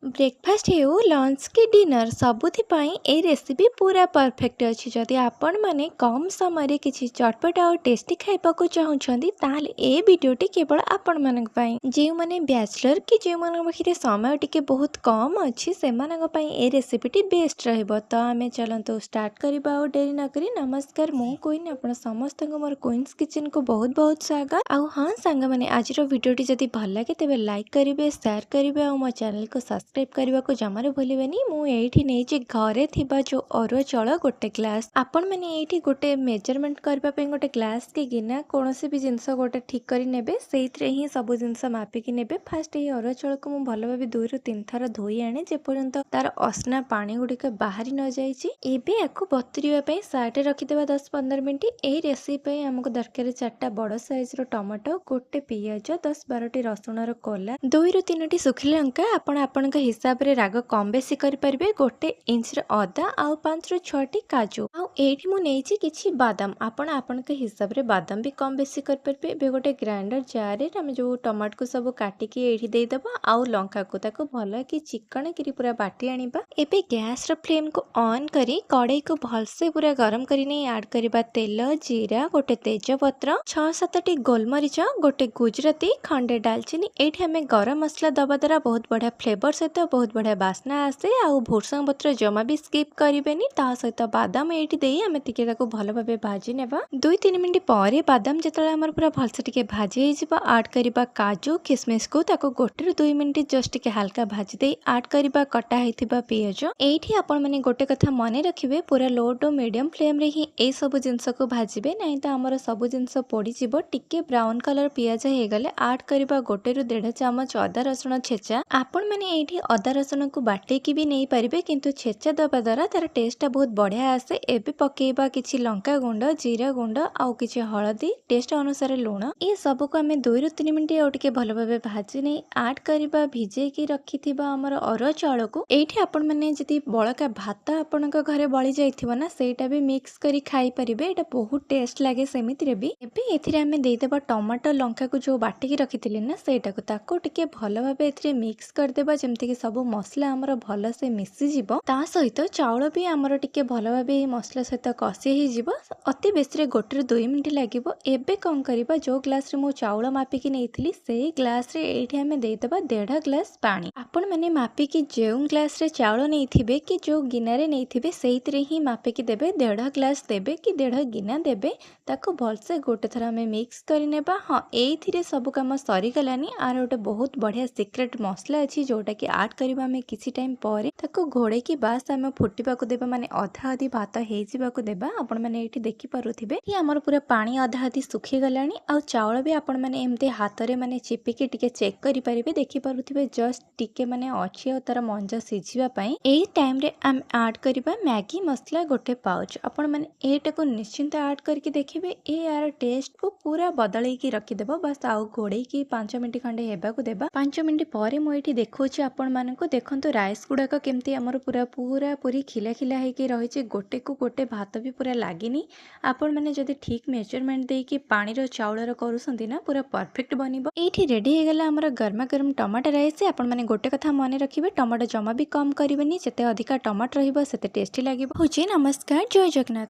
Breakfast हेउ lunch कि dinner सबुथिपाई ए recipe पूरा परफेक्ट अच्छी जदि आपण माने कम समय रे किछि चटपट और टेस्टी खाइबाकू चाहुछंती ताले ए वीडियोटी केवल आपण मानक पई जे माने बैचलर कि जे मानक पाखरे समय टिके बहुत कम अच्छी से मानक पई ए रेसिपीटी बेस्ट रहइबो। तो आमे चलंतु स्टार्ट करबा और देरी न करी। नमस्कार मु कोइन आपण समस्त को मोर क्वींस किचन को बहुत बहुत स्वागत। आ हां सांग माने आज रो वीडियोटी जदि भल लागे तेबे लाइक करिवे शेयर करिवे और मो चैनल को सब्सक्राइब करने को जमार भूलिबेनी। मु एठी नेछि घरे थिबा जो अरुआ चाउल गोटे ग्लास आपण माने एठी गोटे मेजरमेंट करबा पे गोटे ग्लास के गिना कोनोसी भी जिंस गोटे ठीक करी नेबे सेइतरे ही सब जिंस मापी कि नेबे। फास्ट ए अरुआ चाउल को मु भलो भाबे 2 रु 3 थर धोई आने जे पर्यंत तार असना पानी गुडी के बाहरी न जाईची। एबे याकू बतुरिबा पे साइड रखि देबा 10-15 मिनिट। ए रेसिपी पे हमको दरकार 4टा बड़ साइज रो टमाटो गोटे पियाज 10-12 टी रसुण रो कोला 2 रु 3 टी सुखिला लंका आपण आपनका हिसाब रे राग कम बेसी करि परिबे। गोटे इंच रे अदा आ 5 रु 6 टी काजू आ एठी मु नेछि किछि बादाम आपण आपनका हिसाब रे बादाम भी कम बेसी करि परिबे। बे गोटे ग्राइंडर जार रे हम जो टमाटो को सब काटी के एठी देई दबा आ लंका को ताको भलो कि चिकन करी पूरा बाटी आनिबा। एबे गैस रो फ्लेम को ऑन करी कढ़ाई को भलसे पूरा गरम करी नै ऐड करबा तेल जीरा गोटे तेज पत्र 6-7 टी गोलमरीच गोटे गुजराती खंडे दालचीनी। एठी हमें गरम मसला दबा द्वारा बहुत बढ़िया फ्लेवर सहित बहुत बढ़िया बास्ना आसे। आउ भूर्संग पत्र जमा भी स्किप करिवेनी। ता सहित बादाम एठी देई हमें टिके ताको भलो भाबे भाजी नेबा। 2-3 मिनिट परे बादाम जतला हमर पूरा भलसे टिके भाजी हे जिबा ऐड करबा काजू किशमिश को ताको गोटे रु 2 मिनिट जस्ट टिके हल्का भाजी देई ऐड करबा कटा हेतिबा पियाज। एठी आपण माने गोटे कथा मने रखिबे पूरा लो टू मीडियम फ्लेम रे ही ए सब जिंस को भाजिबे नहीं तो हमर सब जिंस पोड़ी जिवो। टिके ब्राउन कलर पियाज हे गले ऐड करबा गोटे रु 1.5 चम्मच अदा रसुण छेचा। आपण माने एठी अदा रसुण को बाटे की भी नहीं पारिबे किंतु छेचा दबा द्वारा तार टेस्ट बहुत बढ़िया आसे। एबे पकेबा किछि लंका गुंड जीरा गुंड आउ किछि हळदी टेस्ट अनुसार लूण ए सब को हमें 2 रु 3 मिनिट और टिके भलो भाबे भाजी नै ऐड करबा। भिजे की रखिथिबा हमर अरुआ चाउल को एठी आपण माने जति बळका भात आपणक घरे बळी जाइथिबो ना सेटा भी मिक्स करी खाई परिबे। एटा बहुत टेस्ट लागे सेमिति रे भी। एबे एथिरे हमें देई देबा टमाटर लंका को जो बाटी की रखिथिले ना सेटा को ताको टिके भलो भाबे एथिरे मिक्स कर देबा जेमति कि सब मसला हमर भलो से मिसी जिवो। ता सहित चाउल भी हमर टिके भलो भाबे मसला सहित कसी ही जिवो। अति बेसी रे गोटे 2 मिनिट लागिवो। एबे कोन करिबा जो ग्लास रे मो चाउल मापी की नेइथिली सेही ग्लास रे एठी हमें देई देबा 1.5 ग्लास पानी। आपण माने मापी की जेउ ग्लास रे चाउल नेइथिबे कि जो गिना रे नेइथिबे सेहितरे ही मापी की देबे 1.5 ग्लास देबे कि 1.5 गिना देबे। ताको भलसे गोटे थरा हमें मिक्स करि नेबा। हां एथिरे सब काम सरी गलानी। आर गोटे बहुत बढ़िया सीक्रेट मसला अछि जोटा कि ऐड करबा हमें किछि टाइम परे ताको घोड़े की बास हमें फुटिबा को देबा माने अधा अधि भात हे जिबा को देबा। आपण माने एठी देखि पारुथिबे कि हमर पूरा पानी अधा अधि सुखी गलानी। आ चाउल भी आपण माने एमते हाथ रे माने चिपी के टिके चेक करि परिबे। देखि पारुथिबे जस्ट टिके माने अछि और तार मंजा सिझिबा पई एई टाइम रे हम ऐड करबा मैगी मसला गोटे पाउच। आपण माने एटा को निश्चिंत ऐड करके देखिबे ए यार टेस्ट को पूरा बदलै की रखि देबो। बस आउ घोड़े की 5 मिनिट खंडे हेबा को देबा। 5 मिनिट परे मु एठी देखौछि आपण मानको देखंतु राइस गुडा को केमती हमर पूरा पूरी खिला खिला हे की रहिछि। गोटे को गोटे भात भी पूरा लागिनी। आपण माने जदि ठीक मेजरमेंट दे कि पानी रो चाउल रो करूसंती ना पूरा परफेक्ट बनिबो। एठी रेडी हे गेला हमर गरमा गरम टमाटर राइस। आपण माने गोटे कथा मने रखिबे टमाटर जमा भी कम करिवेनी। जते अधिका टमाटर रहिबो सेते टेस्टी लागिबो। होछि नमस्कार जय जगन्नाथ।